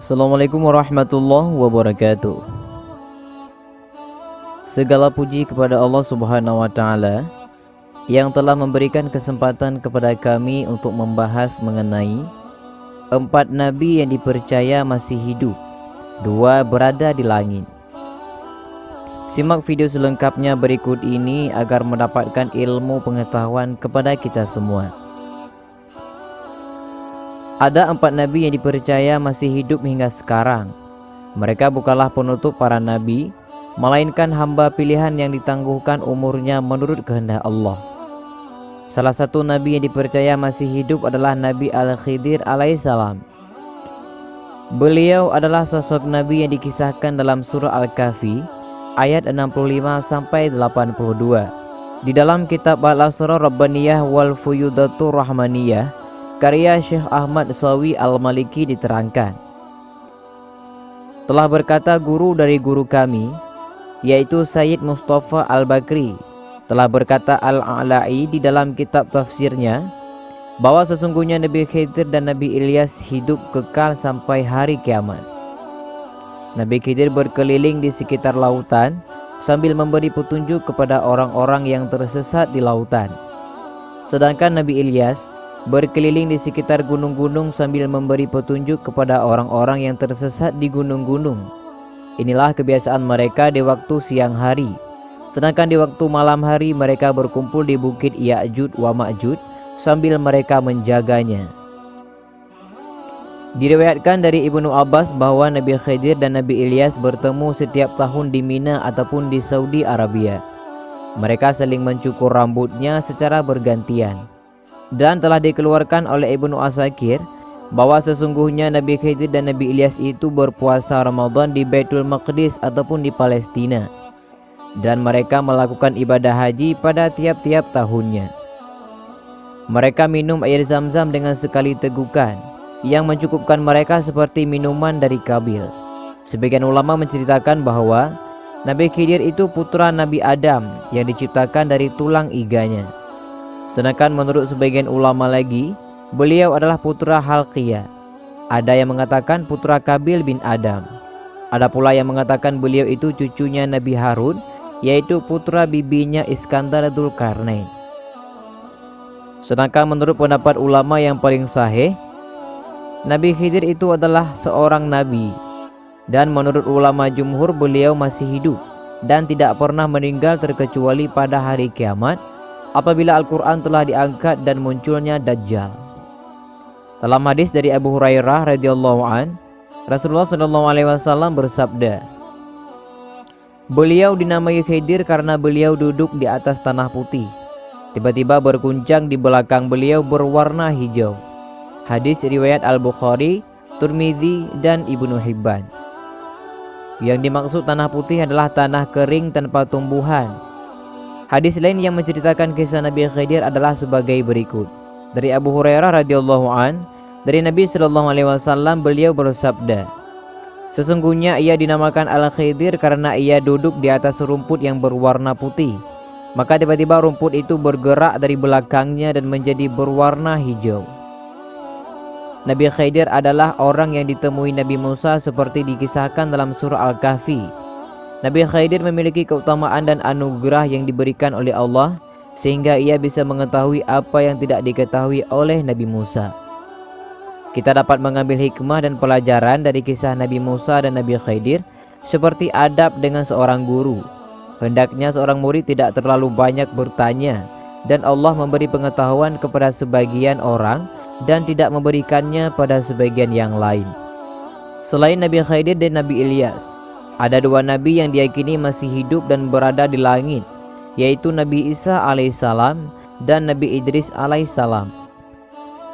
Assalamualaikum warahmatullahi wabarakatuh. Segala puji kepada Allah Subhanahu wa taala yang telah memberikan kesempatan kepada kami untuk membahas mengenai 4 nabi yang dipercaya masih hidup, 2 berada di langit. Simak video selengkapnya berikut ini agar mendapatkan ilmu pengetahuan kepada kita semua. Ada 4 nabi yang dipercaya masih hidup hingga sekarang. Mereka bukanlah penutup para nabi, melainkan hamba pilihan yang ditangguhkan umurnya menurut kehendak Allah. Salah satu nabi yang dipercaya masih hidup adalah Nabi Al-Khidir alaihissalam. Beliau adalah sosok nabi yang dikisahkan dalam surah Al-Kahfi ayat 65-82. Di dalam kitab Al-Asrar Rabbaniyah wal Fuyudatur Rahmaniyah karya Syekh Ahmad Sawi Al-Maliki diterangkan, telah berkata guru dari guru kami, yaitu Sayyid Mustafa Al-Bakri, telah berkata Al-A'la'i di dalam kitab tafsirnya, bahwa sesungguhnya Nabi Khidir dan Nabi Ilyas hidup kekal sampai hari kiamat. Nabi Khidir berkeliling di sekitar lautan sambil memberi petunjuk kepada orang-orang yang tersesat di lautan. Sedangkan Nabi Ilyas berkeliling di sekitar gunung-gunung sambil memberi petunjuk kepada orang-orang yang tersesat di gunung-gunung. Inilah kebiasaan mereka di waktu siang hari. Sedangkan di waktu malam hari mereka berkumpul di bukit Ya'jud wa Ma'jud sambil mereka menjaganya. Diriwayatkan dari Ibnu Abbas bahwa Nabi Khidir dan Nabi Ilyas bertemu setiap tahun di Mina ataupun di Saudi Arabia. Mereka saling mencukur rambutnya secara bergantian. Dan telah dikeluarkan oleh Ibnu Asakir bahwa sesungguhnya Nabi Khidir dan Nabi Ilyas itu berpuasa Ramadan di Baitul Maqdis ataupun di Palestina, dan mereka melakukan ibadah haji pada tiap-tiap tahunnya. Mereka minum air zam-zam dengan sekali tegukan yang mencukupkan mereka seperti minuman dari Kabil. Sebagian ulama menceritakan bahwa Nabi Khidir itu putra Nabi Adam yang diciptakan dari tulang iganya. Sedangkan menurut sebagian ulama lagi, beliau adalah putra Halqiyah. Ada yang mengatakan putra Kabil bin Adam. Ada pula yang mengatakan beliau itu cucunya Nabi Harun, yaitu putra bibinya Iskandar Dzulkarnain. Sedangkan menurut pendapat ulama yang paling sahih, Nabi Khidir itu adalah seorang nabi. Dan menurut ulama jumhur beliau masih hidup dan tidak pernah meninggal terkecuali pada hari kiamat, apabila Al-Quran telah diangkat dan munculnya Dajjal. Dalam hadis dari Abu Hurairah radhiyallahu an, Rasulullah SAW bersabda, beliau dinamai Khidir karena beliau duduk di atas tanah putih. Tiba-tiba berguncang di belakang beliau berwarna hijau. Hadis riwayat Al-Bukhari, Tirmidzi, dan Ibnu Hibban. Yang dimaksud tanah putih adalah tanah kering tanpa tumbuhan. Hadis lain yang menceritakan kisah Nabi Khidir adalah sebagai berikut. Dari Abu Hurairah radhiyallahu an, dari Nabi sallallahu alaihi wasallam beliau bersabda, sesungguhnya ia dinamakan Al-Khidir karena ia duduk di atas rumput yang berwarna putih. Maka tiba-tiba rumput itu bergerak dari belakangnya dan menjadi berwarna hijau. Nabi Khidir adalah orang yang ditemui Nabi Musa seperti dikisahkan dalam surah Al-Kahfi. Nabi Khidir memiliki keutamaan dan anugerah yang diberikan oleh Allah sehingga ia bisa mengetahui apa yang tidak diketahui oleh Nabi Musa. Kita dapat mengambil hikmah dan pelajaran dari kisah Nabi Musa dan Nabi Khidir seperti adab dengan seorang guru. Hendaknya seorang murid tidak terlalu banyak bertanya, dan Allah memberi pengetahuan kepada sebagian orang dan tidak memberikannya pada sebagian yang lain. Selain Nabi Khidir dan Nabi Ilyas, ada 2 nabi yang diyakini masih hidup dan berada di langit, yaitu Nabi Isa alaihissalam dan Nabi Idris alaihissalam.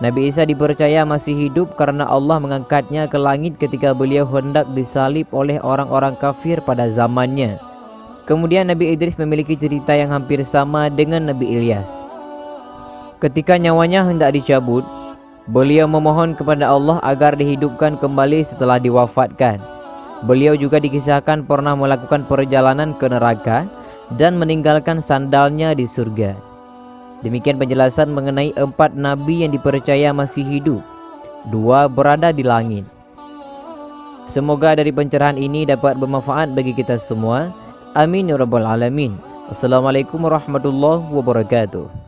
Nabi Isa dipercaya masih hidup karena Allah mengangkatnya ke langit ketika beliau hendak disalib oleh orang-orang kafir pada zamannya. Kemudian Nabi Idris memiliki cerita yang hampir sama dengan Nabi Ilyas. Ketika nyawanya hendak dicabut, beliau memohon kepada Allah agar dihidupkan kembali setelah diwafatkan. Beliau juga dikisahkan pernah melakukan perjalanan ke neraka dan meninggalkan sandalnya di surga. Demikian penjelasan mengenai 4 nabi yang dipercaya masih hidup, 2 berada di langit. Semoga dari pencerahan ini dapat bermanfaat bagi kita semua. Amin ya rabbal alamin. Wassalamualaikum warahmatullahi wabarakatuh.